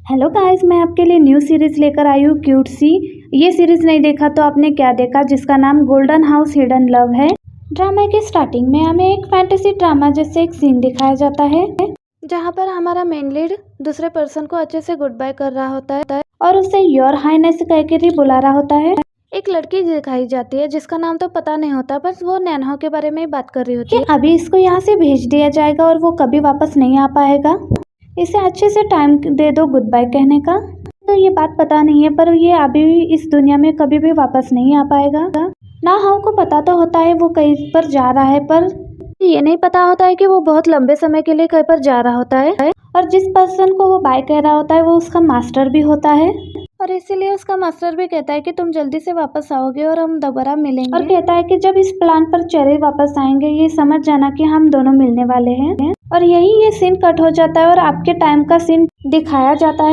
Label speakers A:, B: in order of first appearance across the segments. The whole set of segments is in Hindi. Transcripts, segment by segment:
A: हेलो गाइस, मैं आपके लिए न्यू सीरीज लेकर आई हूँ क्यूट सी। ये सीरीज नहीं देखा तो आपने क्या देखा, जिसका नाम गोल्डन हाउस हिडन लव है। ड्रामा के स्टार्टिंग में हमें एक फैंटेसी ड्रामा जैसे एक सीन दिखाया जाता है, जहाँ पर हमारा मेन लीड दूसरे पर्सन को अच्छे से गुड बाय कर रहा होता है और उसे योर हाइनेस कह के ही बुला रहा होता है। एक लड़की दिखाई जाती है जिसका नाम तो पता नहीं होता, बस वो नैनहो के बारे में ही बात कर रही होती है। अभी इसको यहाँ से भेज दिया जाएगा और वो कभी वापस नहीं आ पाएगा, इसे अच्छे से टाइम दे दो गुड बाय कहने का। तो ये बात पता नहीं है, पर ये अभी इस दुनिया में कभी भी वापस नहीं आ पाएगा। ना हाउ को पता तो होता है वो कहीं पर जा रहा है, पर ये नहीं पता होता है कि वो बहुत लंबे समय के लिए कहीं पर जा रहा होता है और जिस पर्सन को वो बाय कह रहा होता है वो उसका मास्टर भी होता है। और इसीलिए उसका मास्टर भी कहता है कि तुम जल्दी से वापस आओगे और हम दोबारा मिलेंगे, और कहता है कि जब इस प्लान पर चेहरे वापस आएंगे ये समझ जाना कि हम दोनों मिलने वाले हैं। और यही ये सीन कट हो जाता है और आपके टाइम का सीन दिखाया जाता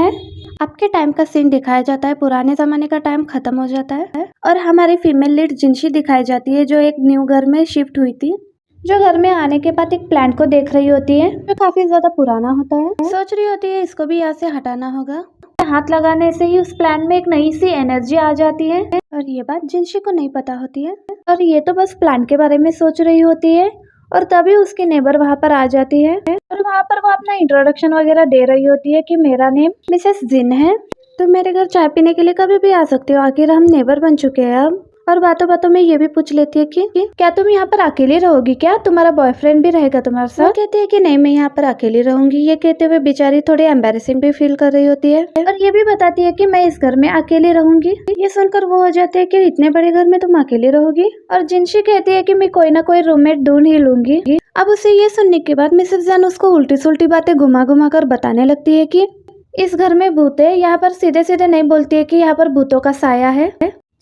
A: है। पुराने जमाने का टाइम खत्म हो जाता है और हमारी फीमेल लीड जिनशी दिखाई जाती है, जो एक न्यू घर में शिफ्ट हुई थी, जो घर में आने के बाद एक प्लांट को देख रही होती है जो काफी ज्यादा पुराना होता है। सोच रही होती है इसको भी यहाँ से हटाना होगा। हाथ लगाने से ही उस प्लांट में एक नई सी एनर्जी आ जाती है और ये बात जिनशी को नहीं पता होती है और ये तो बस प्लांट के बारे में सोच रही होती है। और तभी उसकी नेबर वहाँ पर आ जाती है और वहाँ पर वो अपना इंट्रोडक्शन वगैरह दे रही होती है कि मेरा नेम मिसेस जिन है, तो मेरे घर चाय पीने के लिए कभी भी आ सकते हो, आखिर हम नेबर बन चुके हैं अब। और बातों बातों में ये भी पूछ लेती है कि क्या तुम यहाँ पर अकेली रहोगी, क्या तुम्हारा बॉयफ्रेंड भी रहेगा तुम्हारे साथ। वो कहती है कि नहीं, मैं यहाँ पर अकेली रहूंगी। ये कहते हुए बेचारी थोड़ी एम्बेरसिंग भी फील कर रही होती है और ये भी बताती है कि मैं इस घर में अकेली रहूंगी। ये सुनकर वो हो जाती है कि इतने बड़े घर में तुम अकेली रहोगी। और जिनशी कहती है कि मैं कोई ना कोई रूममेट ढूंढ ही लूंगी। अब उसे ये सुनने के बाद मिसेस जैन उसको उल्टी सुल्टी बातें घुमा घुमा कर बताने लगती है कि इस घर में भूत है। यहाँ पर सीधे सीधे नहीं बोलती है कि यहाँ पर भूतों का साया है।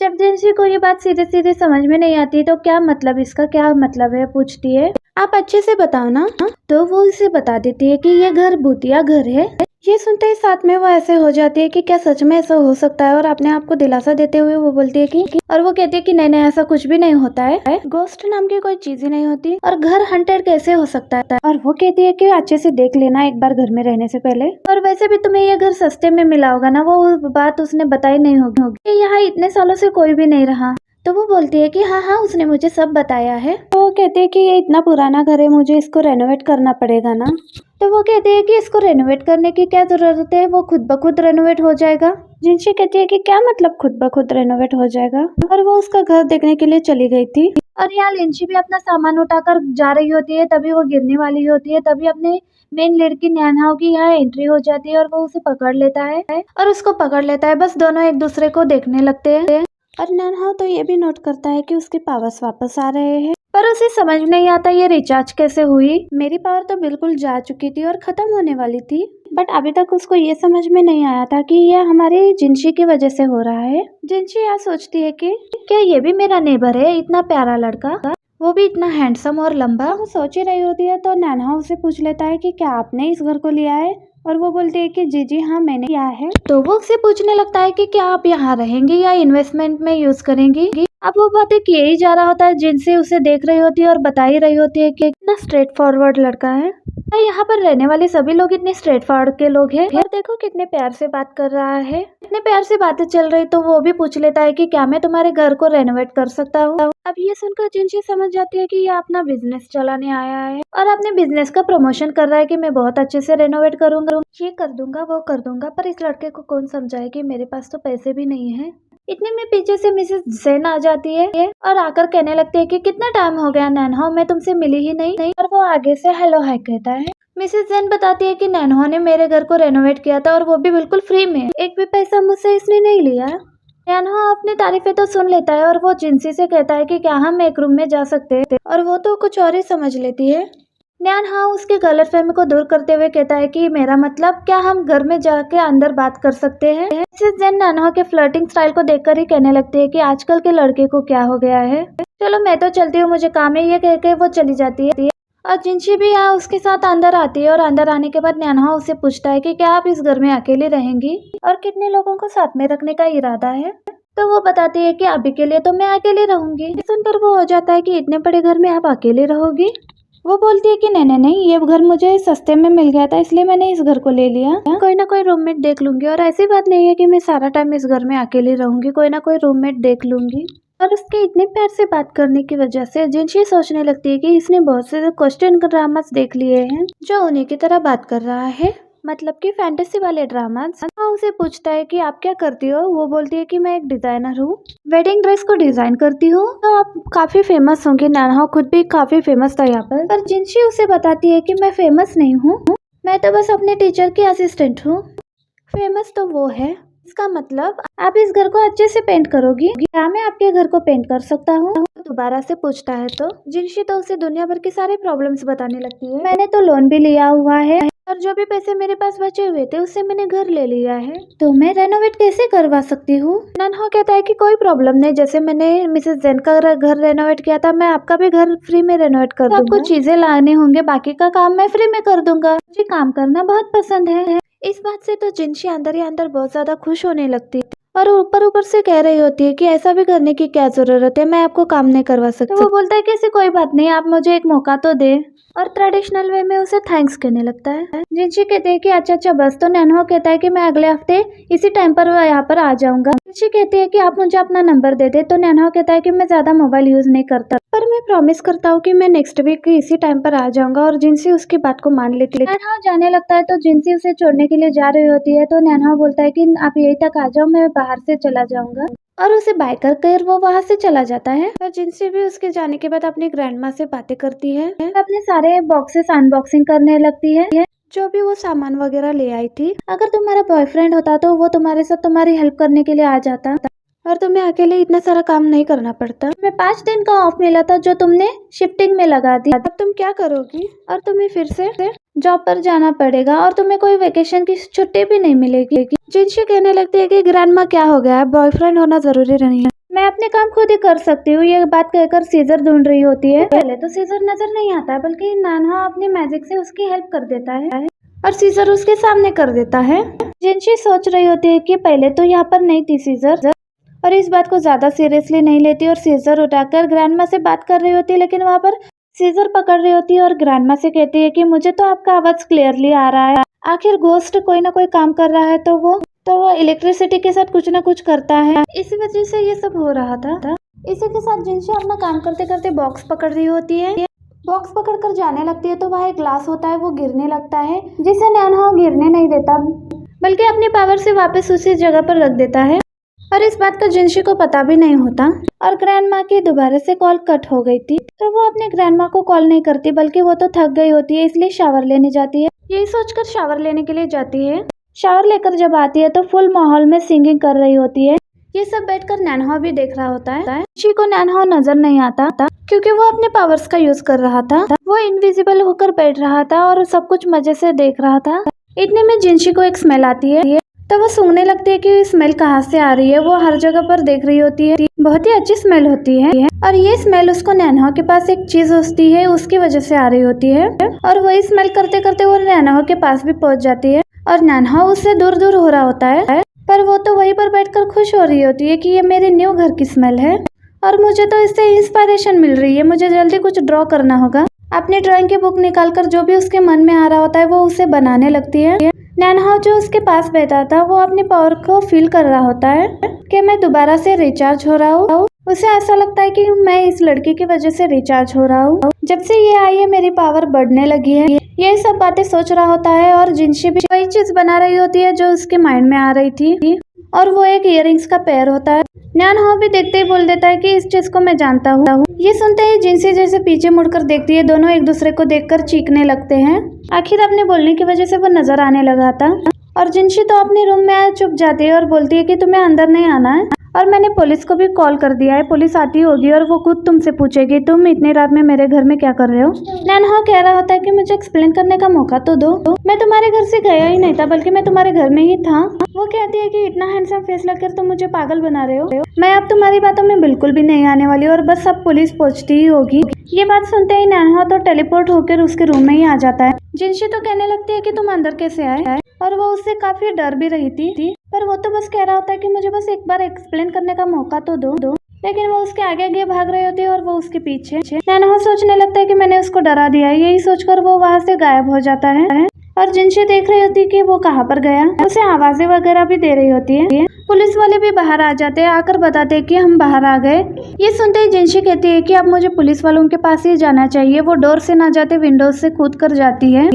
A: जब जिनसी को ये बात सीधे सीधे समझ में नहीं आती तो क्या मतलब, इसका क्या मतलब है पूछती है, आप अच्छे से बताओ ना। तो वो इसे बता देती है कि ये घर भूतिया घर है। ये सुनते ही साथ में वो ऐसे हो जाती है कि क्या सच में ऐसा हो सकता है, और अपने आप को दिलासा देते हुए वो बोलती है कि और वो कहती है कि नहीं नहीं, ऐसा कुछ भी नहीं होता है, गोस्ट नाम की कोई चीज ही नहीं होती, और घर हंटेड कैसे हो सकता है। और वो कहती है कि अच्छे से देख लेना एक बार घर में रहने से पहले, और वैसे भी तुम्हें ये घर सस्ते में मिला होगा ना, वो बात उसने बताई नहीं होगी, यहाँ इतने सालों से कोई भी नहीं रहा। तो वो बोलती है कि हाँ हाँ, उसने मुझे सब बताया है। तो वो कहते हैं कि ये इतना पुराना घर है, मुझे इसको रेनोवेट करना पड़ेगा ना। तो वो कहते हैं कि इसको रेनोवेट करने की क्या जरूरत है, वो खुद ब खुद रेनोवेट हो जाएगा। जिनशी कहती है कि क्या मतलब खुद ब खुद रेनोवेट हो जाएगा, और वो उसका घर देखने के लिए चली गई थी। और यहाँ लिंची भी अपना सामान उठाकर जा रही होती है, तभी वो गिरने वाली होती है। तभी अपने मेन लड़की नैनहाओ की यहाँ एंट्री हो जाती है और वो उसे पकड़ लेता है और उसको पकड़ लेता है। बस दोनों एक दूसरे को देखने लगते हैं और नैनहाओ तो ये भी नोट करता है कि उसके पावर्स वापस आ रहे हैं, पर उसे समझ नहीं आता ये रिचार्ज कैसे हुई। मेरी पावर तो बिल्कुल जा चुकी थी और खत्म होने वाली थी, बट अभी तक उसको ये समझ में नहीं आया था कि यह हमारी जिनशी की वजह से हो रहा है। जिनशी यह सोचती है कि क्या ये भी मेरा नेबर है, इतना प्यारा लड़का, वो भी इतना हैंडसम और लंबा। वो सोच ही रही होती है तो नैनहाओ उसे पूछ लेता है कि क्या आपने इस घर को लिया है, और वो बोलती है कि जी जी हाँ, मैंने किया है। तो वो उससे पूछने लगता है कि क्या आप यहाँ रहेंगी या इन्वेस्टमेंट में यूज करेंगी। अब वो बातें किए ही जा रहा होता है, जिनसे उसे देख रही होती है और बता ही रही होती है कि इतना स्ट्रेट फॉरवर्ड लड़का है। यहाँ पर रहने वाले सभी लोग इतने स्ट्रेट फॉरवर्ड के लोग हैं, और देखो कितने प्यार से बात कर रहा है, इतने प्यार से बातें चल रही। तो वो भी पूछ लेता है कि क्या मैं तुम्हारे घर को रेनोवेट कर सकता हूँ। अब ये सुनकर जिनशी समझ जाती है कि ये अपना बिजनेस चलाने आया है और अपने बिजनेस का प्रमोशन कर रहा है कि मैं बहुत अच्छे से रेनोवेट करूंगा, ये कर दूंगा, वो कर दूंगा। पर इस लड़के को कौन समझाए कि मेरे पास तो पैसे भी नहीं है। इतने में पीछे से मिसेस जेन आ जाती है और आकर कहने लगती है कि कितना टाइम हो गया नैनहाओ, मैं तुमसे मिली ही नहीं। और वो आगे से हेलो हाय कहता है। मिसेस जेन बताती है कि नैनहाओ ने मेरे घर को रेनोवेट किया था और वो भी बिल्कुल फ्री में, एक भी पैसा मुझसे इसने नहीं लिया। नैनहाओ अपनी तारीफें तो सुन लेता है और वो जिनसी से कहता है कि क्या हम एक रूम में जा सकते हैं, और वो तो कुछ और ही समझ लेती है। नैनहाओ उसके गलतफहमी को दूर करते हुए कहता है कि मेरा मतलब, क्या हम घर में जाके अंदर बात कर सकते हैं। मिसेस जेन नैनहाओ के फ्लर्टिंग स्टाइल को देखकर ही कहने लगती है कि आजकल के लड़के को क्या हो गया है, चलो मैं तो चलती हूँ, मुझे काम है, ये कह के वो चली जाती है। और जिनशी भी यहाँ उसके साथ अंदर आती है और अंदर आने के बाद नैनहाओ उससे पूछता है कि क्या आप इस घर में अकेली रहेंगी और कितने लोगों को साथ में रखने का इरादा है। तो वो बताती है कि अभी के लिए तो मैं अकेले रहूंगी। सुनकर वो हो जाता है कि इतने बड़े घर में आप अकेले रहोगी, वो बोलती है कि नहीं नहीं नहीं, ये घर मुझे सस्ते में मिल गया था इसलिए मैंने इस घर को ले लिया, कोई ना कोई रूममेट देख लूंगी। और ऐसी बात नहीं है कि मैं सारा टाइम इस घर में अकेली रहूंगी, कोई ना कोई रूममेट देख लूंगी। और उसके इतने प्यार से बात करने की वजह से जिनशी सोचने लगती है कि इसने बहुत से क्वेश्चन ड्रामास देख लिए हैं जो उन्हीं की तरह बात कर रहा है, मतलब कि फैंटेसी वाले ड्रामास। वो उसे पूछता है कि आप क्या करती हो। वो बोलती है कि मैं एक डिजाइनर हूँ, वेडिंग ड्रेस को डिजाइन करती हूँ। तो आप काफी फेमस होंगे, नानहा खुद भी काफी फेमस था यहाँ पर जिनशी उसे बताती है कि मैं फेमस नहीं हूँ, मैं तो बस अपने टीचर की असिस्टेंट हूँ, फेमस तो वो है। इसका मतलब आप इस घर को अच्छे से पेंट करोगी, क्या मैं आपके घर को पेंट कर सकता हूँ। दोबारा से पूछता है तो जिनशी तो उसे दुनिया भर की सारे प्रॉब्लम्स बताने लगती है। मैंने तो लोन भी लिया हुआ है और जो भी पैसे मेरे पास बचे हुए थे उससे मैंने घर ले लिया है, तो मैं रेनोवेट कैसे करवा सकती हूँ। नानहा कहता है कि कोई प्रॉब्लम नहीं, जैसे मैंने मिसेस जैन का घर रेनोवेट किया था मैं आपका भी घर फ्री में रेनोवेट कर दूंगा। आपको चीजें लाने होंगे, बाकी का काम मैं फ्री में कर दूंगा, मुझे काम करना बहुत पसंद है। इस बात से तो जिनशी अंदर ही अंदर बहुत ज्यादा खुश होने लगती है और ऊपर ऊपर से कह रही होती है कि ऐसा भी करने की क्या जरूरत है, मैं आपको काम नहीं करवा सकती। तो वो बोलता है कि ऐसी कोई बात नहीं, आप मुझे एक मौका तो दे, और ट्रेडिशनल वे में उसे थैंक्स कहने लगता है। जिनशी कहती है कि अच्छा बस। तो नैनहो कहता है कि मैं अगले हफ्ते इसी टाइम पर यहाँ पर आ जाऊंगा। जिनशी कहती है कि आप मुझे अपना नंबर दे दे। तो नैनहो कहता है कि मैं ज्यादा मोबाइल यूज नहीं करता, पर मैं प्रॉमिस करता हूँ कि मैं नेक्स्ट वीक इसी टाइम पर आ जाऊंगा। और जिनशी उसकी बात को मान लेती है। नैनहो जाने लगता है तो जिनशी उसे छोड़ने के लिए जा रही होती है, तो नैनहो बोलता है कि आप यहीं तक आ जाओ, मैं बाहर से चला जाऊंगा, और उसे बाय कर वो वहाँ से चला जाता है। और जिनसे भी उसके जाने के बाद अपनी ग्रैंड माँ से बातें करती है, अपने सारे बॉक्सेस अनबॉक्सिंग करने लगती है, जो भी वो सामान वगैरह ले आई थी। अगर तुम्हारा बॉयफ्रेंड होता तो वो तुम्हारे साथ तुम्हारी हेल्प करने के लिए आ जाता और तुम्हें अकेले इतना सारा काम नहीं करना पड़ता। तुम्हें 5 दिन का ऑफ मिला था जो तुमने शिफ्टिंग में लगा दिया, अब तुम क्या करोगी। और तुम्हें फिर से जॉब पर जाना पड़ेगा और तुम्हें कोई वेकेशन की छुट्टी भी नहीं मिलेगी। जिनशी कहने लगती है कि ग्रैंडमा क्या हो गया है, बॉयफ्रेंड होना जरूरी नहीं है, मैं अपने काम खुद ही कर सकती हूँ। ये बात कहकर सीजर ढूंढ रही होती है। पहले तो सीजर नजर नहीं आता है, बल्कि नानहा अपनी मैजिक से उसकी हेल्प कर देता है और सीजर उसके सामने कर देता है। जिनशी सोच रही होती है कि पहले तो यहाँ पर नहीं थी सीजर, और इस बात को ज्यादा सीरियसली नहीं लेती और सीजर उठाकर ग्रैंडमा से बात कर रही होती है। लेकिन वहाँ पर सीजर पकड़ रही होती है और ग्रैंडमा से कहती है कि मुझे तो आपका आवाज क्लियरली आ रहा है, आखिर घोस्ट कोई ना कोई काम कर रहा है तो वो इलेक्ट्रिसिटी के साथ कुछ ना कुछ करता है, इसी वजह से ये सब हो रहा था। इसी के साथ जिनशी अपना काम करते करते बॉक्स पकड़ रही होती है। बॉक्स पकड़कर जाने लगती है तो वहाँ एक ग्लास होता है, वो गिरने लगता है, जिसे नैनहा गिरने नहीं देता बल्कि अपनी पावर से वापस उसी जगह पर रख देता है। और इस बात का जिनशी को पता भी नहीं होता। और ग्रैंड माँ की दोबारा से कॉल कट हो गई थी, तो वो अपने ग्रैंड माँ को कॉल नहीं करती, बल्कि वो तो थक गई होती है इसलिए शावर लेने जाती है। यही सोचकर शावर लेने के लिए जाती है। शावर लेकर जब आती है तो फुल माहौल में सिंगिंग कर रही होती है। ये सब बैठकर नैनहा भी देख रहा होता है। जिनशी को नैनहा नजर नहीं आता क्योंकि वो अपने पावर्स का यूज कर रहा था। वो इनविजिबल होकर बैठ रहा था और सब कुछ मजे से देख रहा था। इतने में जिनशी को एक स्मेल आती है, तो वो सूंघने लगती है कि स्मेल कहाँ से आ रही है। वो हर जगह पर देख रही होती है, बहुत ही अच्छी स्मेल होती है और ये स्मेल उसको नैनहा के पास एक चीज होती है उसकी वजह से आ रही होती है। और वही स्मेल करते करते वो नैनहा के पास भी पहुंच जाती है और नैनहा उससे दूर दूर हो रहा होता है, पर वो तो वहीं पर बैठकर खुश हो रही होती है कि ये मेरे न्यू घर की स्मेल है और मुझे तो इससे इंस्पिरेशन मिल रही है, मुझे जल्दी कुछ ड्रॉ करना होगा। अपनी ड्राइंग की बुक निकालकर जो भी उसके मन में आ रहा होता है वो उसे बनाने लगती है। नैनहा जो उसके पास बैठा था वो अपनी पावर को फील कर रहा होता है कि मैं दोबारा से रिचार्ज हो रहा हूँ। उसे ऐसा लगता है कि मैं इस लड़की की वजह से रिचार्ज हो रहा हूँ, जब से ये आई है मेरी पावर बढ़ने लगी है। ये सब बातें सोच रहा होता है और जिनशी भी वही चीज बना रही होती है जो उसके माइंड में आ रही थी, और वो एक इयररिंग्स का पेयर होता है। नैनहा भी देखते ही बोल देता है कि इस चीज को मैं जानता हूँ। ये सुनते ही जिनशी जैसे पीछे मुड़कर देखती है, दोनों एक दूसरे को देखकर चीखने लगते हैं। आखिर अपने बोलने की वजह से वो नजर आने लगा था। और जिनशी तो अपने रूम में चुप जाती है और बोलती है कि तुम्हें अंदर नहीं आना है, और मैंने पुलिस को भी कॉल कर दिया है, पुलिस आती होगी और वो खुद तुमसे पूछेगी तुम इतनी रात में मेरे घर में क्या कर रहे हो। नैनहा कह रहा होता है कि मुझे एक्सप्लेन करने का मौका तो दो, मैं तुम्हारे घर से गया ही नहीं था बल्कि मैं तुम्हारे घर में ही था। वो कहती है कि इतना हैंडसम फेस लगकर तुम मुझे पागल बना रहे हो, मैं अब तुम्हारी बातों में बिल्कुल भी नहीं आने वाली और बस अब पुलिस पहुंचती ही होगी। ये बात सुनते ही नैनहा तो टेलीपोर्ट होकर उसके रूम में ही आ जाता है। जिनशी तो कहने लगती है कि तुम अंदर कैसे आए, और वो उससे काफी डर भी रही थी, पर वो तो बस कह रहा होता है कि मुझे बस एक बार एक्सप्लेन करने का मौका तो दो। लेकिन वो उसके आगे आगे भाग रही होती है और वो उसके पीछे। नैनहा सोचने लगता है कि मैंने उसको डरा दिया, यही सोचकर वो वहाँ से गायब हो जाता है। और जिनशी देख रही होती है कि वो कहाँ पर गया, उसे आवाजें वगैरह भी दे रही होती है। पुलिस वाले भी बाहर आ जाते हैं, आकर बताते हैं कि हम बाहर आ गए। ये सुनते ही जिनशी कहती है कि अब मुझे पुलिस वालों के पास ही जाना चाहिए। वो डोर से ना जाते विंडो से कूद कर जाती है।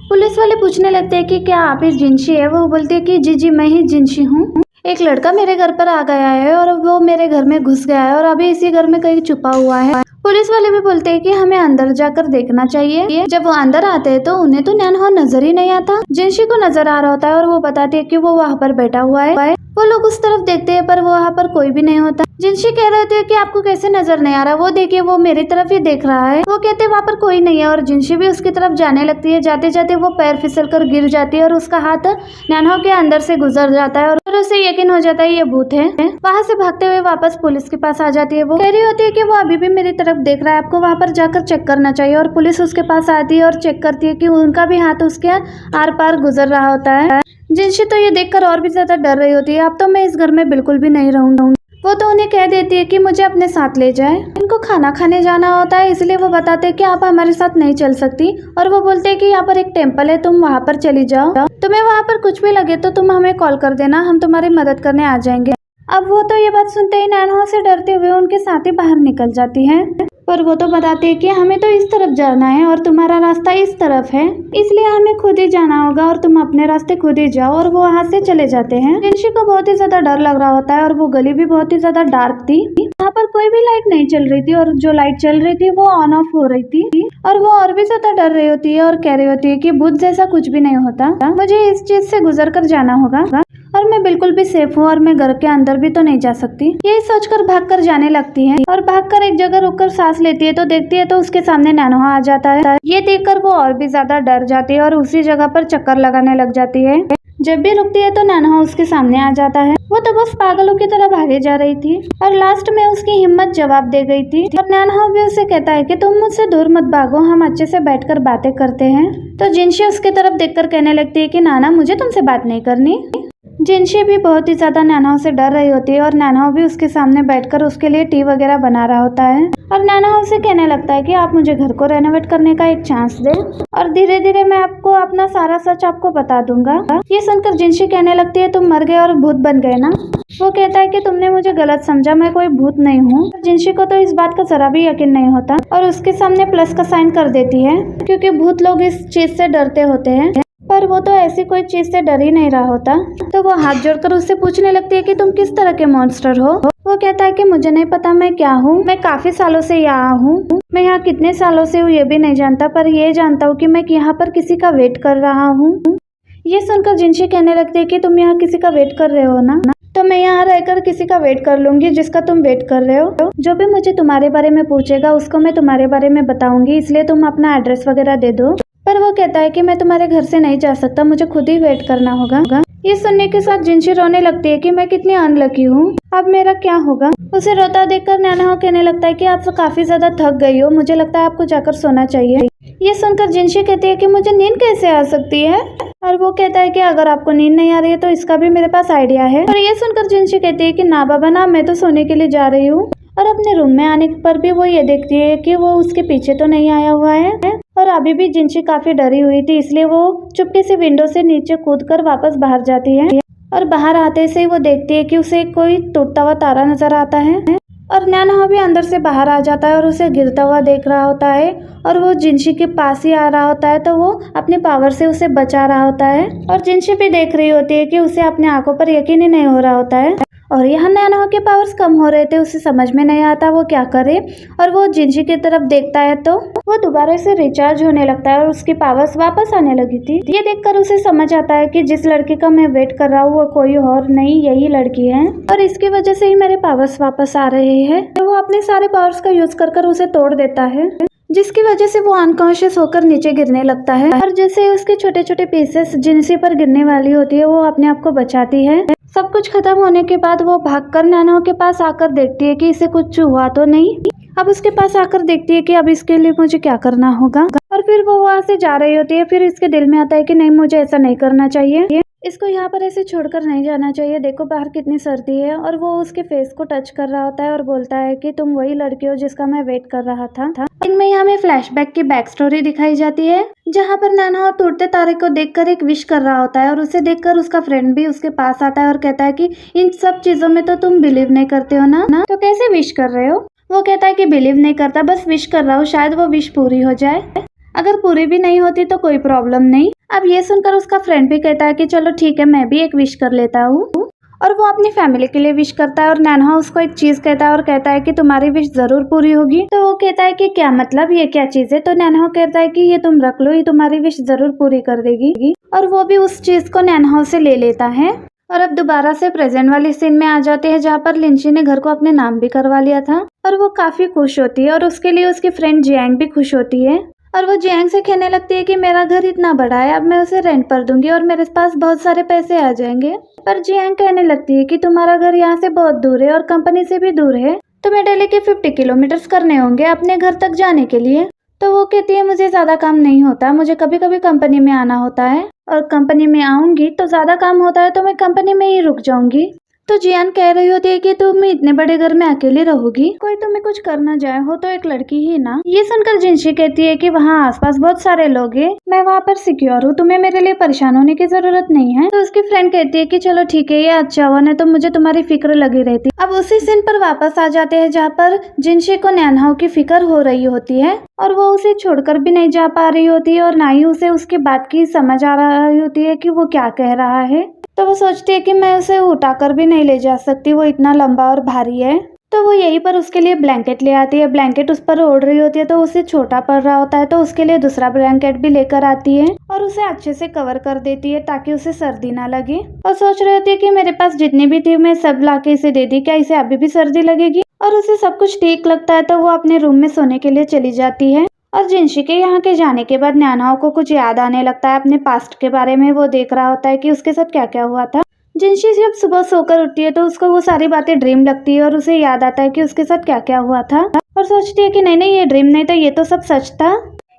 A: पुलिस वाले पूछने लगते हैं कि क्या आप ही जिनशी है? वो बोलती है कि जी जी मैं ही जिनशी हूँ। एक लड़का मेरे घर पर आ गया है और वो मेरे घर में घुस गया है और अभी इसी घर में कहीं छुपा हुआ है। पुलिस वाले भी बोलते हैं कि हमें अंदर जाकर देखना चाहिए। जब वो अंदर आते हैं तो उन्हें तो नैनहा नजर ही नहीं आता, जिनशी को नजर आ रहा होता है और वो बताती है कि वो वहाँ पर बैठा हुआ है। वो लोग उस तरफ देखते हैं पर वो वहाँ पर कोई भी नहीं होता। जिनशी कह रहे होती है कि आपको कैसे नजर नहीं आ रहा? वो देखिए वो मेरी तरफ ही देख रहा है। वो कहते हैं वहाँ पर कोई नहीं है और जिनशी भी उसकी तरफ जाने लगती है। जाते जाते वो पैर फिसल कर गिर जाती है और उसका हाथ नैनहा के अंदर से गुजर जाता है और उसे यकीन हो जाता है ये भूत है। वहाँ से भागते हुए वापस पुलिस के पास आ जाती है। वो कह रही होती है कि वो अभी भी मेरी तरफ देख रहा है, आपको वहाँ पर जाकर चेक करना चाहिए। और पुलिस उसके पास आती है और चेक करती है कि उनका भी हाथ उसके आर पार गुजर रहा होता है। जिनशी तो ये देखकर और भी ज्यादा डर रही होती है। अब तो मैं इस घर में बिल्कुल भी नहीं रहूंगी। वो तो उन्हें कह देती है कि मुझे अपने साथ ले जाए, उनको खाना खाने जाना होता है, इसलिए वो बताते हैं कि आप हमारे साथ नहीं चल सकती। और वो बोलते हैं कि यहाँ पर एक टेम्पल है, तुम वहाँ पर चली जाओ, तुम्हें वहाँ पर कुछ भी लगे तो तुम हमें कॉल कर देना, हम तुम्हारी मदद करने आ जाएंगे। अब वो तो ये बात सुनते ही नैनहा से डरते हुए उनके साथ ही बाहर निकल जाती है। पर वो तो बताते हैं कि हमें तो इस तरफ जाना है और तुम्हारा रास्ता इस तरफ है, इसलिए हमें खुद ही जाना होगा और तुम अपने रास्ते खुद ही जाओ। और वो वहाँ से चले जाते हैं। जिनशी को बहुत ही ज्यादा डर लग रहा होता है और वो गली भी बहुत ही ज्यादा डार्क थी। वहाँ पर कोई भी लाइट नहीं चल रही थी और जो लाइट चल रही थी वो ऑन ऑफ हो रही थी। और वो और भी ज्यादा डर रही होती है और कह रही होती है कि भूत जैसा कुछ भी नहीं होता, मुझे इस चीज से गुजर कर जाना होगा और मैं बिल्कुल भी सेफ हूँ और मैं घर के अंदर भी तो नहीं जा सकती। यही सोचकर भागकर जाने लगती है और भागकर एक जगह रुककर सांस लेती है तो देखती है तो उसके सामने नैनहा आ जाता है। ये देखकर वो और भी ज्यादा डर जाती है और उसी जगह पर चक्कर लगाने लग जाती है। जब भी रुकती है तो नैनहा उसके सामने आ जाता है। वो तो बस पागलों की तरह भागे जा रही थी और लास्ट में उसकी हिम्मत जवाब दे गई थी। और नैनहा भी उसे कहता है कि तुम मुझसे दूर मत भागो, हम अच्छे से बैठकर बातें करते हैं। तो जिनशी उसके तरफ देखकर कहने लगती है कि नाना मुझे तुमसे बात नहीं करनी। जिनशी भी बहुत ही ज्यादा नैनहा से डर रही होती है और नैनहा भी उसके सामने बैठकर उसके लिए टी वगैरह बना रहा होता है। और नैनहा उसे कहने लगता है कि आप मुझे घर को रेनोवेट करने का एक चांस दे और धीरे धीरे मैं आपको अपना सारा सच आपको बता दूंगा। ये सुनकर जिनशी कहने लगती है तुम मर गए और भूत बन गए ना? वो कहता है कि तुमने मुझे गलत समझा, मैं कोई भूत नहीं हूँ। जिनशी को तो इस बात का जरा भी यकीन नहीं होता और उसके सामने प्लस का साइन कर देती है क्योंकि भूत लोग इस चीज से डरते होते हैं। पर वो तो ऐसी कोई चीज से डर ही नहीं रहा होता। तो वो हाथ जोड़कर उससे पूछने लगती है कि तुम किस तरह के मॉन्स्टर हो? वो कहता है कि मुझे नहीं पता मैं क्या हूँ, मैं काफी सालों से यहाँ हूँ, मैं यहाँ कितने सालों से हूँ ये भी नहीं जानता, पर ये जानता हूँ कि मैं यहाँ पर किसी का वेट कर रहा हूँ। ये सुनकर जिनशी कहने लगती है कि तुम यहाँ किसी का वेट कर रहे हो ना? तो मैं यहाँ रहकर किसी का वेट कर लूंगी जिसका तुम वेट कर रहे हो। जो भी मुझे तुम्हारे बारे में पूछेगा उसको मैं तुम्हारे बारे में बताऊंगी, इसलिए तुम अपना एड्रेस वगैरह दे दो। पर वो कहता है कि मैं तुम्हारे घर से नहीं जा सकता, मुझे खुद ही वेट करना होगा। ये सुनने के साथ जिनशी रोने लगती है कि मैं कितनी अनलकी हूँ, अब मेरा क्या होगा। उसे रोता देखकर नैनहा कहने लगता है कि आप तो काफी ज्यादा थक गई हो, मुझे लगता है आपको जाकर सोना चाहिए। ये सुनकर जिनशी कहती है कि मुझे नींद कैसे आ सकती है? और वो कहता है कि अगर आपको नींद नहीं आ रही है तो इसका भी मेरे पास आइडिया है। और ये सुनकर जिनशी कहती है कि ना बाबा ना, मैं तो सोने के लिए जा रही हूँ। और अपने रूम में आने पर भी वो ये देखती है कि वो उसके पीछे तो नहीं आया हुआ है। और अभी भी जिनशी काफी डरी हुई थी, इसलिए वो चुपके से विंडो से नीचे कूदकर वापस बाहर जाती है। और बाहर आते से वो देखती है कि उसे कोई टूटता हुआ तारा नजर आता है। और नैनहा भी अंदर से बाहर आ जाता है और उसे गिरता हुआ देख रहा होता है और वो जिनशी के पास ही आ रहा होता है, तो वो अपने पावर से उसे बचा रहा होता है। और जिनशी भी देख रही होती है कि उसे अपने आंखों पर यकीन ही नहीं हो रहा होता है। और यहाँ नैनहा के पावर्स कम हो रहे थे, उसे समझ में नहीं आता वो क्या करे। और वो जिनशी की तरफ देखता है तो वो दोबारा से रिचार्ज होने लगता है और उसकी पावर्स वापस आने लगी थी। ये देखकर उसे समझ आता है कि जिस लड़की का मैं वेट कर रहा हूँ वो कोई और नहीं, यही लड़की है और इसकी वजह से ही मेरे पावर्स वापस आ रहे हैं। तो वो अपने सारे पावर्स का यूज कर उसे तोड़ देता है, जिसकी वजह से वो अनकॉन्शियस होकर नीचे गिरने लगता है। और जैसे उसके छोटे छोटे पीसेस जिनसी पर गिरने वाली होती है वो अपने आप को बचाती है। सब कुछ खत्म होने के बाद वो भागकर नैनहा के पास आकर देखती है कि इसे कुछ हुआ तो नहीं। अब उसके पास आकर देखती है कि अब इसके लिए मुझे क्या करना होगा। और फिर वो वहाँ से जा रही होती है। फिर इसके दिल में आता है कि नहीं, मुझे ऐसा नहीं करना चाहिए। इसको यहाँ पर ऐसे छोड़कर नहीं जाना चाहिए, देखो बाहर कितनी सर्दी है। और वो उसके फेस को टच कर रहा होता है और बोलता है कि तुम वही लड़की हो जिसका मैं वेट कर रहा था। इनमें यहाँ हमें फ्लैशबैक की बैक स्टोरी दिखाई जाती है, जहाँ पर नैनहाओ टूटते तारे को देखकर एक विश कर रहा होता है और उसे देखकर उसका फ्रेंड भी उसके पास आता है और कहता है कि इन सब चीजों में तो तुम बिलीव नहीं करते हो ना, तो कैसे विश कर रहे हो। वो कहता है कि बिलीव नहीं करता, बस विश कर रहा हूँ, शायद वो विश पूरी हो जाए। अगर पूरी भी नहीं होती तो कोई प्रॉब्लम नहीं। अब ये सुनकर उसका फ्रेंड भी कहता है कि चलो ठीक है, मैं भी एक विश कर लेता हूँ। और वो अपनी फैमिली के लिए विश करता है और नैनहाओ उसको एक चीज कहता है और कहता है कि तुम्हारी विश जरूर पूरी होगी। तो वो कहता है कि क्या मतलब, ये क्या चीज है। तो नैनहाओ कहता है कि ये तुम रख लो, ये तुम्हारी विश जरूर पूरी कर देगी। और वो भी उस चीज को नैनहाओ से ले लेता है। और अब दोबारा से प्रेजेंट वाली सीन में आ जाते हैं, जहाँ पर लिंची ने घर को अपने नाम भी करवा लिया था और वो काफी खुश होती है और उसके लिए उसकी फ्रेंड जियांग भी खुश होती है। और वो जियांग से कहने लगती है कि मेरा घर इतना बड़ा है, अब मैं उसे रेंट पर दूंगी और मेरे पास बहुत सारे पैसे आ जाएंगे। पर जियांग कहने लगती है कि तुम्हारा घर यहाँ से बहुत दूर है और कंपनी से भी दूर है, तुम्हें डेली के 50 किलोमीटर करने होंगे अपने घर तक जाने के लिए। तो वो कहती है मुझे ज्यादा काम नहीं होता, मुझे कभी कभी कंपनी में आना होता है और कंपनी में आऊंगी तो ज्यादा काम होता है तो मैं कंपनी में ही रुक जाऊंगी। तो जियान कह रही होती है कि तुम इतने बड़े घर में अकेले रहोगी, कोई तुम्हें कुछ करना जाए हो तो एक लड़की ही ना। ये सुनकर जिनशी कहती है कि वहाँ आसपास बहुत सारे लोग हैं, मैं वहाँ पर सिक्योर हूँ, तुम्हें मेरे लिए परेशान होने की जरूरत नहीं है। तो उसकी फ्रेंड कहती है कि चलो ठीक है, ये अच्छा हुआ, नहीं तो मुझे तुम्हारी फिक्र लगी रहती। अब उसी सीन पर वापस आ जाते हैं जहाँ पर जिनशी को नैनहाओ की फिक्र हो रही होती है और वो उसे छोड़कर भी नहीं जा पा रही होती है और ना ही उसे उसकी बात की समझ आ रही होती है कि वो क्या कह रहा है। तो वो सोचती है कि मैं उसे उठाकर भी नहीं ले जा सकती, वो इतना लंबा और भारी है। तो वो यहीं पर उसके लिए ब्लैंकेट ले आती है, ब्लैंकेट उस पर ओढ़ रही होती है तो उसे छोटा पड़ रहा होता है, तो उसके लिए दूसरा ब्लैंकेट भी लेकर आती है और उसे अच्छे से कवर कर देती है ताकि उसे सर्दी ना लगे। और सोच रही होती है कि मेरे पास जितनी भी थी मैं सब लाके इसे दे दी, क्या इसे अभी भी सर्दी लगेगी। और उसे सब कुछ ठीक लगता है तो वो अपने रूम में सोने के लिए चली जाती है। और जिनशी के यहाँ के जाने के बाद नैनहाओ को कुछ याद आने लगता है अपने पास्ट के बारे में। वो देख रहा होता है कि उसके साथ क्या क्या हुआ था। जिनशी जब सुबह सोकर उठती है तो उसको वो सारी बातें ड्रीम लगती है और उसे याद आता है कि उसके साथ क्या क्या हुआ था और सोचती है कि नहीं नहीं, ये ड्रीम नहीं था, ये तो सब सच था।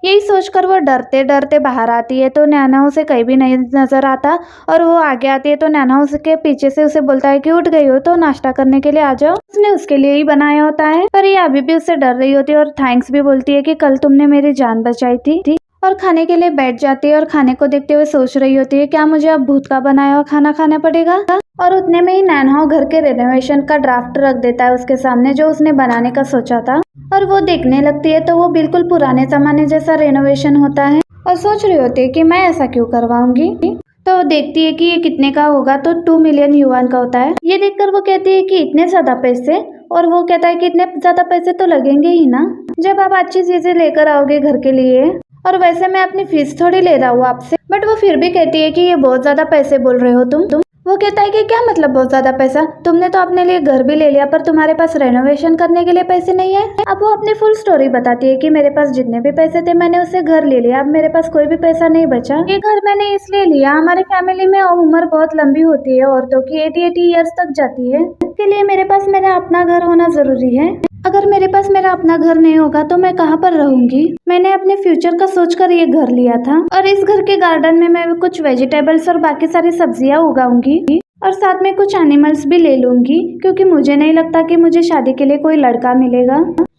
A: यही सोचकर वो डरते डरते बाहर आती है तो नैनहाओ उसे कहीं भी नहीं नजर आता और वो आगे आती है तो नैनहाओ उसके पीछे से उसे बोलता है कि उठ गई हो तो नाश्ता करने के लिए आ जाओ। उसने उसके लिए ही बनाया होता है पर ये अभी भी उससे डर रही होती है और थैंक्स भी बोलती है कि कल तुमने मेरी जान बचाई थी। और खाने के लिए बैठ जाती है और खाने को देखते हुए सोच रही होती है क्या मुझे अब भूत का बनाया हुआ खाना खाना पड़ेगा। और उतने में ही नैनहाओ घर के रेनोवेशन का ड्राफ्ट रख देता है उसके सामने, जो उसने बनाने का सोचा था। और वो देखने लगती है तो वो बिल्कुल पुराने जमाने जैसा रेनोवेशन होता है और सोच रही होती है कि मैं ऐसा क्यों करवाऊंगी। तो देखती है कि ये कितने का होगा, तो 2 मिलियन युआन का होता है। ये देखकर वो कहती है कि इतने ज्यादा पैसे, और वो कहता है कि इतने ज्यादा पैसे तो लगेंगे ही ना जब आप अच्छी चीजें लेकर आओगे घर के लिए, और वैसे मैं अपनी फीस थोड़ी ले रहा हूँ आपसे। बट वो फिर भी कहती है कि ये बहुत ज्यादा पैसे बोल रहे हो तुम। वो कहता है कि क्या मतलब बहुत ज्यादा पैसा, तुमने तो अपने लिए घर भी ले लिया पर तुम्हारे पास रेनोवेशन करने के लिए पैसे नहीं है। अब वो अपनी फुल स्टोरी बताती है कि मेरे पास जितने भी पैसे थे मैंने उससे घर ले लिया, अब मेरे पास कोई भी पैसा नहीं बचा। ये घर मैंने इसलिए लिया, हमारी फैमिली में उम्र बहुत लंबी होती है, औरतों की 80 ईयर्स तक जाती है, इसके लिए मेरे पास मेरा अपना घर होना जरूरी है। अगर मेरे पास मेरा अपना घर नहीं होगा तो मैं कहाँ पर रहूंगी। मैंने अपने फ्यूचर का सोचकर ये घर लिया था और इस घर के गार्डन में मैं कुछ वेजिटेबल्स और बाकी सारी सब्जियां उगाऊंगी और साथ में कुछ एनिमल्स भी ले लूंगी, क्योंकि मुझे नहीं लगता कि मुझे शादी के लिए कोई लड़का मिलेगा।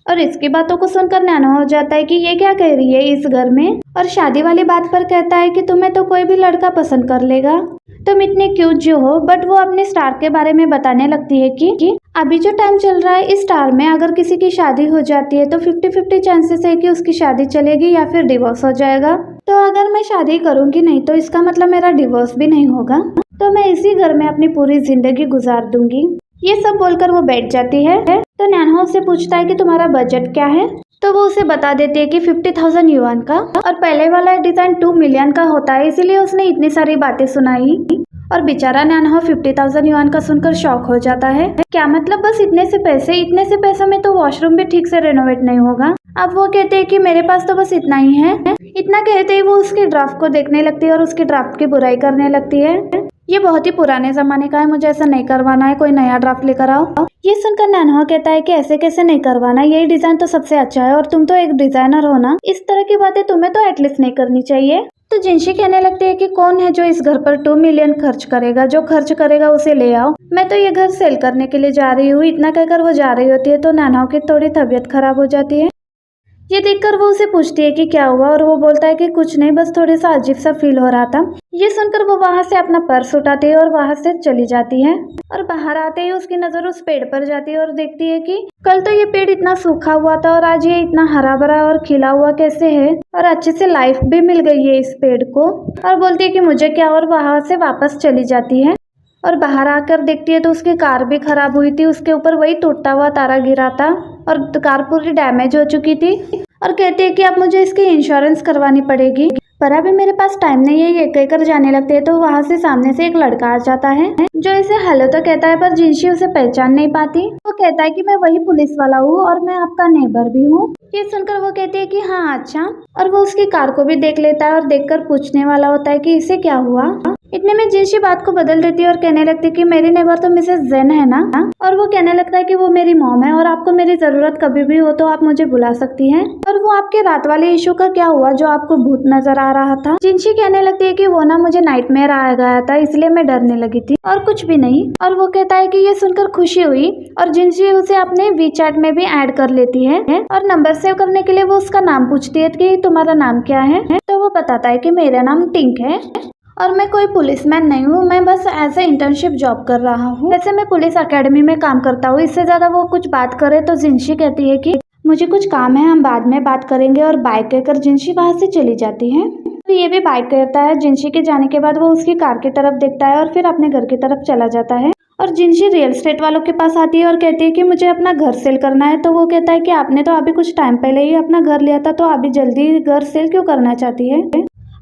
A: और इसकी बातों को सुनकर नैनहाओ हो जाता है कि ये क्या कह रही है इस घर में, और शादी वाली बात पर कहता है कि तुम्हें तो कोई भी लड़का पसंद कर लेगा, तुम इतने क्यूट जो हो। बट वो अपने स्टार के बारे में बताने लगती है कि अभी जो टाइम चल रहा है इस स्टार में अगर किसी की शादी हो जाती है तो 50-50 चांसेस है कि उसकी शादी चलेगी या फिर डिवोर्स हो जाएगा। तो अगर मैं शादी करूंगी नहीं तो इसका मतलब मेरा डिवोर्स भी नहीं होगा, तो मैं इसी घर में अपनी पूरी जिंदगी गुजार दूंगी। ये सब बोलकर वो बैठ जाती है। तो नैनहाओ से पूछता है कि तुम्हारा बजट क्या है, तो वो उसे बता देती है कि 50,000 युआन का, और पहले वाला डिजाइन 2 मिलियन का होता है, इसीलिए उसने इतनी सारी बातें सुनाई। और बेचारा नैनहाओ 50,000 युआन का सुनकर शॉक हो जाता है। क्या मतलब बस इतने से पैसों में तो वॉशरूम भी ठीक से रेनोवेट नहीं होगा। अब वो कहते हैं कि मेरे पास तो बस इतना ही है। इतना कहते ही वो उसके ड्राफ्ट को देखने लगती है और उसके ड्राफ्ट की बुराई करने लगती है। ये बहुत ही पुराने जमाने का है, मुझे ऐसा नहीं करवाना है, कोई नया ड्राफ्ट लेकर आओ। ये सुनकर नैनहाओ कहता है कि ऐसे कैसे नहीं करवाना, यही डिजाइन तो सबसे अच्छा है और तुम तो एक डिजाइनर हो ना, इस तरह की बातें तुम्हें तो एटलीस्ट नहीं करनी चाहिए। तो जिनशी कहने लगती है कि कौन है जो इस घर पर 2 मिलियन खर्च करेगा, जो खर्च करेगा उसे ले आओ, मैं तो ये घर सेल करने के लिए जा रही हूँ। इतना कहकर वो जा रही होती है तो नानाओं की थोड़ी तबीयत खराब हो जाती है। ये देखकर वो उसे पूछती है कि क्या हुआ, और वो बोलता है कि कुछ नहीं, बस थोड़ा सा अजीब सा फील हो रहा था। ये सुनकर वो वहां से अपना पर्स उठाती है और वहां से चली जाती है। और बाहर आते ही उसकी नजर उस पेड़ पर जाती है और देखती है कि कल तो ये पेड़ इतना सूखा हुआ था और आज ये इतना हरा भरा और खिला हुआ कैसे है, और अच्छे से लाइफ भी मिल गई है इस पेड़ को। और बोलती है कि मुझे क्या, और वहां से वापस चली जाती है। और बाहर आकर देखती है तो उसकी कार भी खराब हुई थी, उसके ऊपर वही टूटा हुआ तारा गिरा था और कार पूरी डैमेज हो चुकी थी। और कहती है कि अब मुझे इसकी इंश्योरेंस करवानी पड़ेगी, पर अभी मेरे पास टाइम नहीं है, ये कहकर जाने लगते हैं। तो वहां से सामने से एक लड़का आ जाता है जो इसे हेलो तो कहता है, पर जिनशी उसे पहचान नहीं पाती। वो कहता है कि मैं वही पुलिस वाला हूँ और मैं आपका नेबर भी हूँ। ये सुनकर वो कहती है कि हाँ अच्छा, और वो उसकी कार को भी देख लेता है और देखकर पूछने वाला होता है कि इसे क्या हुआ। इतने में जिनशी बात को बदल देती है और कहने लगती है कि मेरी नेबर तो मिसेस जेन है ना, और वो कहने लगता है कि वो मेरी मॉम है और आपको मेरी जरूरत कभी भी हो तो आप मुझे बुला सकती हैं। और वो आपके रात वाले इशू का क्या हुआ जो आपको भूत नजर आ रहा था। जिनशी कहने लगती है कि वो ना मुझे नाइटमेयर आ गया था इसलिए मैं डरने लगी थी और कुछ भी नहीं। और वो कहता है कि ये सुनकर खुशी हुई और जिनशी उसे अपने वीचैट में भी ऐड कर लेती है। और नंबर सेव करने के लिए वो उसका नाम पूछती है कि तुम्हारा नाम क्या है, तो वो बताता है कि मेरा नाम टिंक है और मैं कोई पुलिसमैन नहीं हूँ, मैं बस एज ए इंटर्नशिप जॉब कर रहा हूँ। वैसे मैं पुलिस एकेडमी में काम करता हूँ। इससे ज्यादा वो कुछ बात करे तो जिनशी कहती है कि मुझे कुछ काम है, हम बाद में बात करेंगे, और बाय कहकर जिनशी वहां से चली जाती है। तो ये भी बाय कहता है। जिनशी के जाने के बाद वो उसकी कार की तरफ देखता है और फिर अपने घर की तरफ चला जाता है। और जिनशी रियल एस्टेट वालों के पास आती है और कहती है कि मुझे अपना घर सेल करना है। तो वो कहता है कि आपने तो अभी कुछ टाइम पहले ही अपना घर लिया था, तो अभी जल्दी घर सेल क्यों करना चाहती है।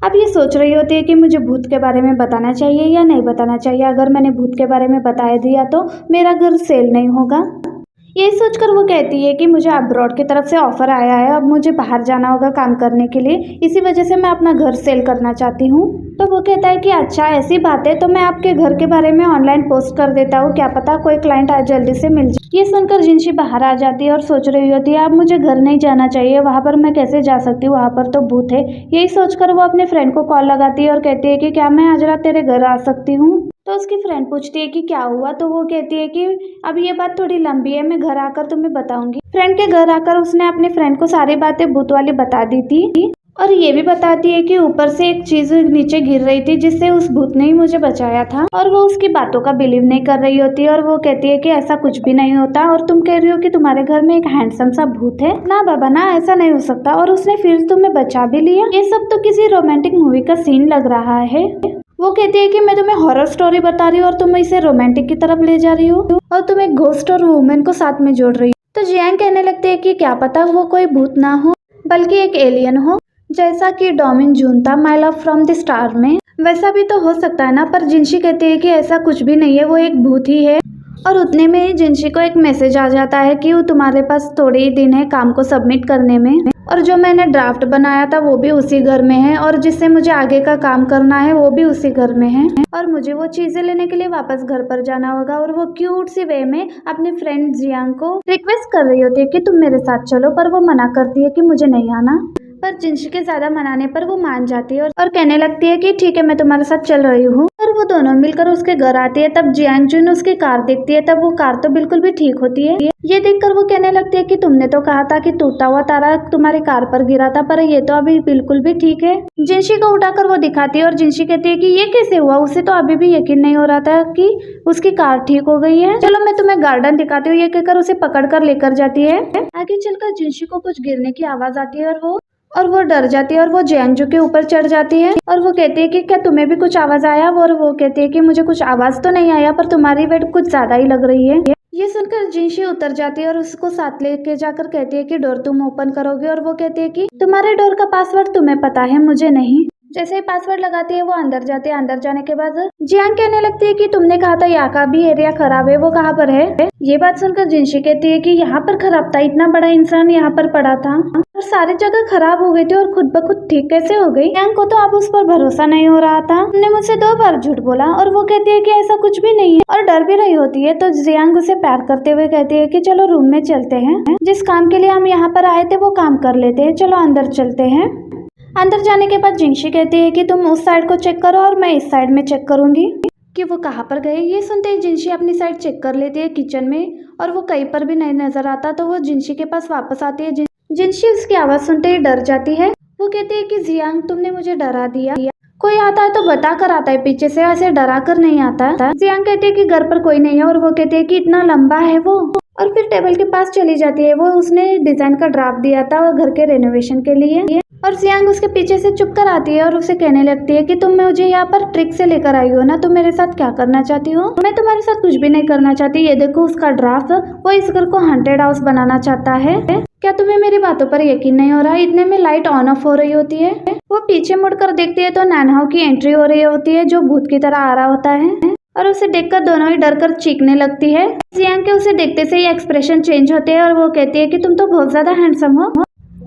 A: अब ये सोच रही होती है कि मुझे भूत के बारे में बताना चाहिए या नहीं बताना चाहिए। अगर मैंने भूत के बारे में बता दिया तो मेरा घर सेल नहीं होगा। यही सोचकर वो कहती है कि मुझे अब्रॉड की तरफ से ऑफर आया है, अब मुझे बाहर जाना होगा काम करने के लिए, इसी वजह से मैं अपना घर सेल करना चाहती हूँ। तो वो कहता है कि अच्छा ऐसी बात है, तो मैं आपके घर के बारे में ऑनलाइन पोस्ट कर देता हूँ, क्या पता कोई क्लाइंट आज जल्दी से मिल जाए। ये सुनकर जिनशी बाहर आ जाती है और सोच रही होती है अब मुझे घर नहीं जाना चाहिए, वहाँ पर मैं कैसे जा सकती हूँ, वहाँ पर तो भूत है। यही सोचकर वो अपने फ्रेंड को कॉल लगाती है और कहती है कि क्या मैं आज रात तेरे घर आ सकती हूँ। तो उसकी फ्रेंड पूछती है कि क्या हुआ, तो वो कहती है कि अब ये बात थोड़ी लंबी है, मैं घर आकर तुम्हें बताऊंगी। फ्रेंड के घर आकर उसने अपने फ्रेंड को सारी बातें भूत वाली बता दी थी और ये भी बताती है कि ऊपर से एक चीज नीचे गिर रही थी जिससे उस भूत ने ही मुझे बचाया था। और वो उसकी बातों का बिलीव नहीं कर रही होती और वो कहती है कि ऐसा कुछ भी नहीं होता, और तुम कह रही हो कि तुम्हारे घर में एक हैंडसम सा भूत है। ना बाबा ना, ऐसा नहीं हो सकता, और उसने फिर तुम्हें बचा भी लिया। ये सब तो किसी रोमांटिक मूवी का सीन लग रहा है। वो कहती है कि मैं तुम्हें हॉरर स्टोरी बता रही हूँ और तुम इसे रोमांटिक की तरफ ले जा रही हो और तुम एक घोस्ट और वुमेन को साथ में जोड़ रही हो। तो जियांग कहने लगते हैं कि क्या पता वो कोई भूत ना हो बल्कि एक एलियन हो, जैसा कि डोमिन जून था my love from the star में, वैसा भी तो हो सकता है ना। पर जिनशी कहती है कि ऐसा कुछ भी नहीं है, वो एक भूत ही है। और उतने में ही जिनशी को एक मैसेज आ जाता है कि वो तुम्हारे पास थोड़े ही दिन है काम को सबमिट करने में, और जो मैंने ड्राफ्ट बनाया था वो भी उसी घर में है, और जिससे मुझे आगे का काम करना है वो भी उसी घर में है, और मुझे वो चीजें लेने के लिए वापस घर पर जाना होगा। और वो क्यूट सी वे में अपने फ्रेंड जियांग को रिक्वेस्ट कर रही होती है कि तुम मेरे साथ चलो, पर वो मना करती है कि मुझे नहीं आना। पर जिनशी के ज्यादा मनाने पर वो मान जाती है और कहने लगती है कि ठीक है मैं तुम्हारे साथ चल रही हूँ। और वो दोनों मिलकर उसके घर आती है। तब जियांग जुन उसकी कार देखती है, तब वो कार तो बिल्कुल भी ठीक होती है। ये देखकर वो कहने लगती है कि तुमने तो कहा था कि टूटा हुआ तारा तुम्हारी कार पर गिरा था, पर ये तो अभी बिल्कुल भी ठीक है। जिनशी को उठाकर वो दिखाती है और जिनशी कहती है कि ये कैसे हुआ, उसे तो अभी भी यकीन नहीं हो रहा था कि उसकी कार ठीक हो गई है। चलो मैं तुम्हें गार्डन दिखाती हूँ। ये कहकर उसे पकड़कर लेकर जाती है। आगे चलकर जिनशी को कुछ गिरने की आवाज आती है और वो डर जाती है और वो जियांगजू के ऊपर चढ़ जाती है और वो कहती है कि क्या तुम्हें भी कुछ आवाज आया, और वो कहती है कि मुझे कुछ आवाज तो नहीं आया, पर तुम्हारी वेट कुछ ज्यादा ही लग रही है। ये सुनकर जिनशी उतर जाती है और उसको साथ लेके जाकर कहती है कि डोर तुम ओपन करोगे, और वो कहती है कि तुम्हारे डोर का पासवर्ड तुम्हें पता है, मुझे नहीं। जैसे ही पासवर्ड लगाती है वो अंदर जाती है। अंदर जाने के बाद जियांग कहने लगती है कि तुमने कहा था यहाँ का भी एरिया खराब है, वो कहाँ पर है। ये बात सुनकर जिनशी कहती है कि यहाँ पर खराब था, इतना बड़ा इंसान यहाँ पर पड़ा था और सारी जगह खराब हो गई थी और खुद ब खुद ठीक कैसे हो गई। जियांग को तो अब उस पर भरोसा नहीं हो रहा था। उसने मुझसे 2 बार झूठ बोला और वो कहती है कि ऐसा कुछ भी नहीं है और डर भी रही होती है। तो जियांग उसे प्यार करते हुए कहती है कि चलो रूम में चलते हैं, जिस काम के लिए हम यहाँ पर आए थे वो काम कर लेते हैं, चलो अंदर चलते हैं। अंदर जाने के बाद जिंशी कहती है कि तुम उस साइड को चेक करो और मैं इस साइड में चेक करूंगी कि वो कहाँ पर गए। ये सुनते ही जिंशी अपनी साइड चेक कर लेती है किचन में, और वो कहीं पर भी नहीं नजर आता। तो वो जिंशी के पास वापस आती है। जिंशी उसकी आवाज सुनते ही डर जाती है। वो कहती है कि जियांग तुमने मुझे डरा दिया, कोई आता है तो बता कर आता है, पीछे से ऐसे डरा कर नहीं आता। जियांग कहती है कि घर पर कोई नहीं है, और वो कहती है कि इतना लंबा है वो, और फिर टेबल के पास चली जाती है। वो उसने डिजाइन का ड्राफ्ट दिया था घर के रेनोवेशन के लिए, और जियांग उसके पीछे से चुप कर आती है और उसे कहने लगती है कि तुम मुझे यहाँ पर ट्रिक से लेकर आई हो ना, तुम मेरे साथ क्या करना चाहती हो? मैं तुम्हारे साथ कुछ भी नहीं करना चाहती। ये देखो उसका ड्राफ्ट, वो इस घर को हॉन्टेड हाउस बनाना चाहता है। क्या तुम्हें मेरी बातों पर यकीन नहीं हो रहा? इतने में लाइट ऑन ऑफ हो रही होती है। वो पीछे मुड़कर देखती है तो नैनहाओ की एंट्री हो रही होती है, जो भूत की तरह आ रहा होता है, और उसे देखकर दोनों ही डर कर चीखने लगती है। जियांग के उसे देखते से ही एक्सप्रेशन चेंज होते हैं, और वो कहती है कि तुम तो बहुत ज्यादा हैंडसम हो।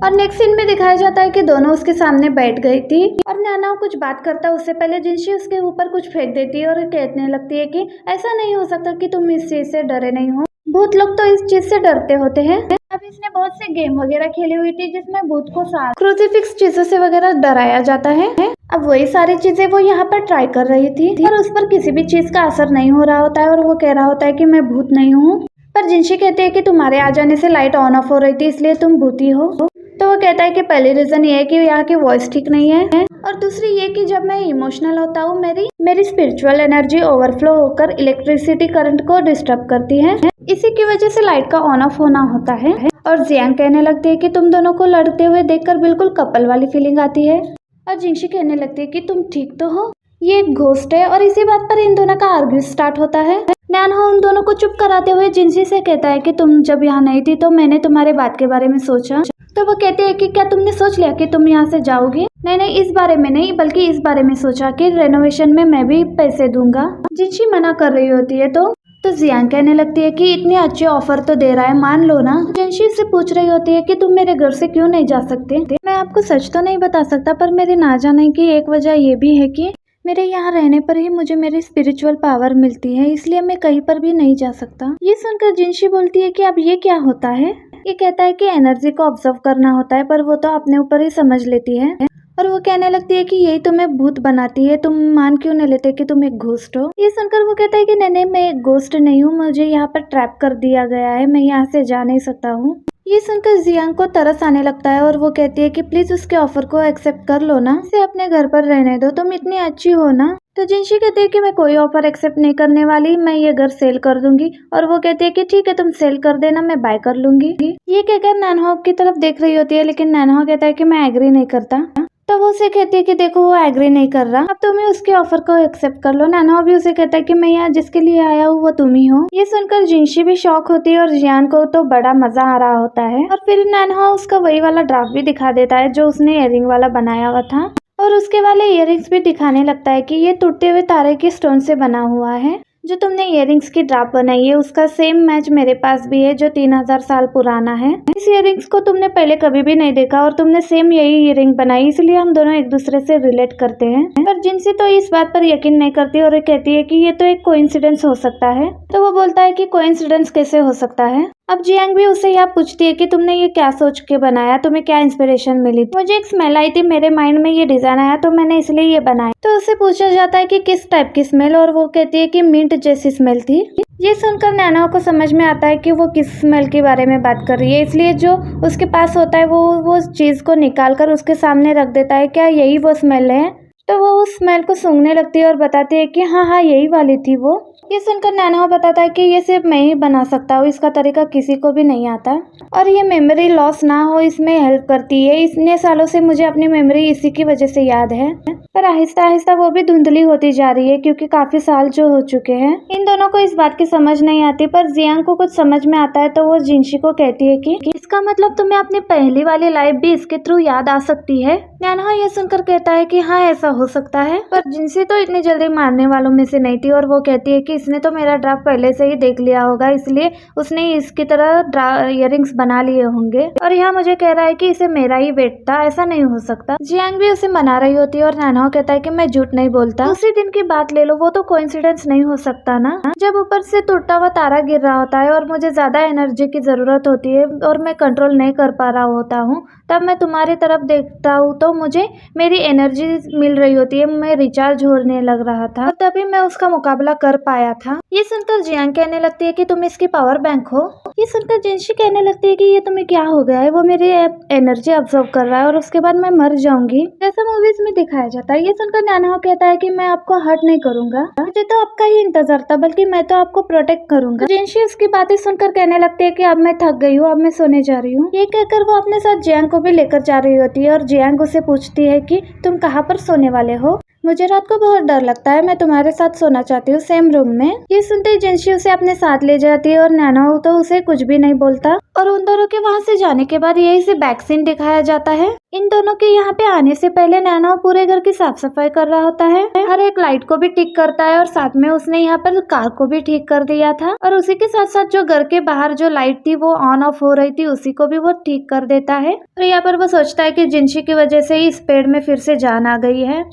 A: और नेक्स्ट सीन में दिखाया जाता है कि दोनों उसके सामने बैठ गई थी, और नैनहाओ कुछ बात करता है उससे पहले जिंशी उसके ऊपर कुछ फेंक देती है और कहने लगती है कि ऐसा नहीं हो सकता कि तुम इस चीज से डरे नहीं हो, भूत लोग तो इस चीज से डरते होते हैं। अब इसने बहुत से गेम वगैरह खेली हुई थी जिसमें भूत को क्रूसीफिक्स चीजों से वगैरह डराया जाता है। अब वही सारी चीजें वो यहाँ पर ट्राई कर रही थी, और उस पर किसी भी चीज का असर नहीं हो रहा होता है, और वो कह रहा होता है कि मैं भूत नहीं हूँ। पर जिंशी कहती है कि तुम्हारे आ जाने से लाइट ऑन ऑफ हो रही थी, इसलिए तुम भूती हो। तो वो कहता है कि पहली रीजन ये है कि यहाँ की वॉइस ठीक नहीं है, और दूसरी ये कि जब मैं इमोशनल होता हूँ मेरी स्पिरिचुअल एनर्जी ओवरफ्लो होकर इलेक्ट्रिसिटी करंट को डिस्टर्ब करती है, इसी की वजह से लाइट का ऑन ऑफ होना होता है। और जियांग कहने लगती है कि तुम दोनों को लड़ते हुए देखकर बिल्कुल कपल वाली फीलिंग आती है, और जिंशी कहने लगती है कि तुम ठीक तो हो, ये एक घोस्ट है। और इसी बात पर इन दोनों का आर्ग्यू स्टार्ट होता है। नैनहाओ उन दोनों को चुप कराते हुए जिंशी से कहता है कि तुम जब यहाँ नहीं थी तो मैंने तुम्हारे बात के बारे में सोचा। तो वो कहते हैं कि क्या तुमने सोच लिया कि तुम यहाँ से जाओगे? नहीं, इस बारे में नहीं, बल्कि इस बारे में सोचा कि रेनोवेशन में मैं भी पैसे दूंगा। जिंशी मना कर रही होती है तो जियांग कहने लगती है कि इतने अच्छे ऑफर तो दे रहा है, मान लो ना। जिंशी से पूछ रही होती है कि तुम मेरे घर से क्यों नहीं जा सकते? मैं आपको सच तो नहीं बता सकता, पर मेरे ना जाने की एक वजह ये भी है कि मेरे यहाँ रहने पर ही मुझे मेरी स्पिरिचुअल पावर मिलती है, इसलिए मैं कहीं पर भी नहीं जा सकता। ये सुनकर जिंशी बोलती है कि अब ये क्या होता है? ये कहता है कि एनर्जी को ऑब्जर्व करना होता है, पर वो तो अपने ऊपर ही समझ लेती है। और वो कहने लगती है कि यही तुम्हें भूत बनाती है, तुम मान क्यों नहीं लेते कि तुम एक घोस्ट हो? ये सुनकर वो कहता है कि नहीं, मैं एक घोस्ट नहीं हूँ, मुझे यहाँ पर ट्रैप कर दिया गया है, मैं यहाँ से जा नहीं सकता हूँ। ये सुनकर जियांग को तरस आने लगता है, और वो कहती है कि प्लीज उसके ऑफर को एक्सेप्ट कर लो ना, इसे अपने घर पर रहने दो, तुम इतनी अच्छी हो ना। तो जिंशी कहती है कि मैं कोई ऑफर एक्सेप्ट नहीं करने वाली, मैं ये घर सेल कर दूंगी। और वो कहती है कि ठीक है तुम सेल कर देना, मैं बाय कर लूंगी। ये कहकर नैनहाओ की तरफ देख रही होती है, लेकिन नैनहाओ कहता है कि मैं एग्री नहीं करता। तो वो उसे कहती है कि देखो वो एग्री नहीं कर रहा, अब तुम्हें उसके ऑफर को एक्सेप्ट कर लो। नैनहाओ भी उसे कहता है कि मैं यहाँ जिसके लिए आया हूँ वो तुम ही हो। ये सुनकर जिंशी भी शॉक होती है, और जियान को तो बड़ा मजा आ रहा होता है। और फिर नैनहाओ उसका वही वाला ड्राफ्ट भी दिखा देता है जो उसने इयररिंग वाला बनाया हुआ था, और उसके वाले इयररिंग्स भी दिखाने लगता है कि ये टूटे हुए तारे के स्टोन से बना हुआ है। जो तुमने इयररिंग्स की ड्राफ्ट बनाई है उसका सेम मैच मेरे पास भी है, जो 3000 साल पुराना है। इस इयररिंग्स को तुमने पहले कभी भी नहीं देखा, और तुमने सेम यही इयररिंग बनाई, इसलिए हम दोनों एक दूसरे से रिलेट करते हैं। पर जिनसे तो इस बात पर यकीन नहीं करती, और कहती है कि ये तो एक कोइंसिडेंस हो सकता है। तो वो बोलता है कि कोइंसिडेंस कैसे हो सकता है? अब जियांग भी उससे यह पूछती है कि तुमने ये क्या सोच के बनाया, तुम्हें क्या इंस्पिरेशन मिली? मुझे एक स्मेल आई थी, मेरे माइंड में ये डिजाइन आया तो मैंने इसलिए ये बनाया। तो उससे पूछा जाता है कि किस टाइप की स्मेल, और वो कहती है कि मिंट जैसी स्मेल थी। ये सुनकर नैनहाओ को समझ में आता है कि वो किस स्मेल के बारे में बात कर रही है, इसलिए जो उसके पास होता है वो चीज को निकाल कर उसके सामने रख देता है, क्या यही वो स्मेल है? तो वो उस स्मेल को सूंघने लगती है और बताती है कि हाँ यही वाली थी वो। ये सुनकर नैनहाओ बताता है कि ये सिर्फ मैं ही बना सकता हूँ, इसका तरीका किसी को भी नहीं आता, और ये मेमोरी लॉस ना हो इसमें हेल्प करती है। इतने सालों से मुझे अपनी मेमोरी इसी की वजह से याद है, पर आहिस्ता आहिस्ता वो भी धुंधली होती जा रही है क्योंकि काफी साल जो हो चुके हैं। इन दोनों को इस बात की समझ नहीं आती, पर जियांग को कुछ समझ में आता है, तो वो जिंशी को कहती है कि इसका मतलब तुम्हें अपनी पहली वाली लाइफ भी इसके थ्रू याद आ सकती है। नैनहाओ ये सुनकर कहता है कि हाँ ऐसा हो सकता है, पर जिंशी तो इतनी जल्दी मारने वालों में से नहीं थी, और वो कहती है कि इसने तो मेरा ड्राफ्ट पहले से ही देख लिया होगा, इसलिए उसने इसकी तरह इयररिंग्स बना लिए होंगे, और यहाँ मुझे कह रहा है कि इसे मेरा ही वेट था, ऐसा नहीं हो सकता। जियांग भी उसे मना रही होती है, और नैनहाओ कहता है कि मैं झूठ नहीं बोलता, उसी दिन की बात ले लो, वो तो कोइंसिडेंस नहीं हो सकता ना, जब ऊपर से टूटा हुआ तारा गिर रहा होता है और मुझे ज्यादा एनर्जी की जरूरत होती है और मैं कंट्रोल नहीं कर पा रहा होता हूँ, तब मैं तुम्हारी तरफ देखता हूँ तो मुझे मेरी एनर्जी मिल रही होती है, मैं रिचार्ज होने लग रहा था, तभी मैं उसका मुकाबला कर पाया था। ये सुनकर जियांग कहने लगती है कि तुम इसकी पावर बैंक हो। ये सुनकर जिनशी कहने लगती है कि ये तुम्हें क्या हो गया है, वो मेरी एनर्जी ऑब्जर्व कर रहा है और उसके बाद मैं मर जाऊंगी, जैसा मूवीज में दिखाया जाता है। ये सुनकर नानहो कहता है कि मैं आपको हर्ट नहीं करूंगा, मुझे तो आपका ही इंतजार था, बल्कि मैं तो आपको प्रोटेक्ट करूंगा। जिनशी उसकी बातें सुनकर कहने लगती है कि अब मैं थक गई हूँ, अब मैं सोने जा रही हूँ। ये कहकर वो अपने साथ जियांग को भी लेकर जा रही होती है और जियांग उसे पूछती है कि तुम कहाँ पर सोने वाले हो। मुझे रात को बहुत डर लगता है, मैं तुम्हारे साथ सोना चाहती हूँ सेम रूम में। ये सुनते ही जिनशी उसे अपने साथ ले जाती है और नानहो तो उसे कुछ भी नहीं बोलता। और उन दोनों के वहाँ से जाने के बाद यही से बैक सीन दिखाया जाता है। इन दोनों के यहाँ पे आने से पहले नानहो पूरे घर की साफ सफाई कर रहा होता है, हर एक लाइट को भी ठीक करता है और साथ में उसने यहाँ पर कार को भी ठीक कर दिया था। और उसी के साथ साथ जो घर के बाहर जो लाइट थी वो ऑन ऑफ हो रही थी, उसी को भी वो ठीक कर देता है। और यहाँ पर वो सोचता है कि जिनशी की वजह से ही इस पेड़ में फिर से जान आ गई है।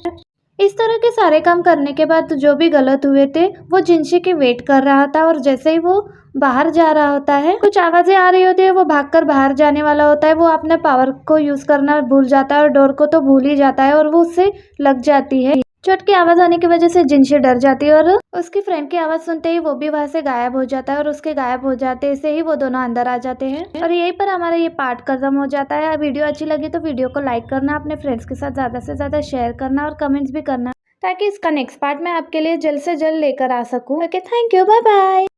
A: इस तरह के सारे काम करने के बाद जो भी गलत हुए थे वो जिनशी की वेट कर रहा था। और जैसे ही वो बाहर जा रहा होता है, कुछ आवाजें आ रही होती है, वो भागकर बाहर जाने वाला होता है। वो अपने पावर को यूज करना भूल जाता है और डोर को तो भूल ही जाता है और वो उससे लग जाती है। चोट की आवाज आने की वजह से जिनशी डर जाती है और उसकी फ्रेंड की आवाज सुनते ही वो भी वहां से गायब हो जाता है और उसके गायब हो जाते से ही वो दोनों अंदर आ जाते हैं। और यहीं पर हमारा ये पार्ट खत्म हो जाता है। वीडियो अच्छी लगी तो वीडियो को लाइक करना, अपने फ्रेंड्स के साथ ज्यादा से ज्यादा शेयर करना और कमेंट्स भी करना, ताकि इसका नेक्स्ट पार्ट मैं आपके लिए जल्द से जल्द लेकर आ सकूं। Okay, thank you, bye bye.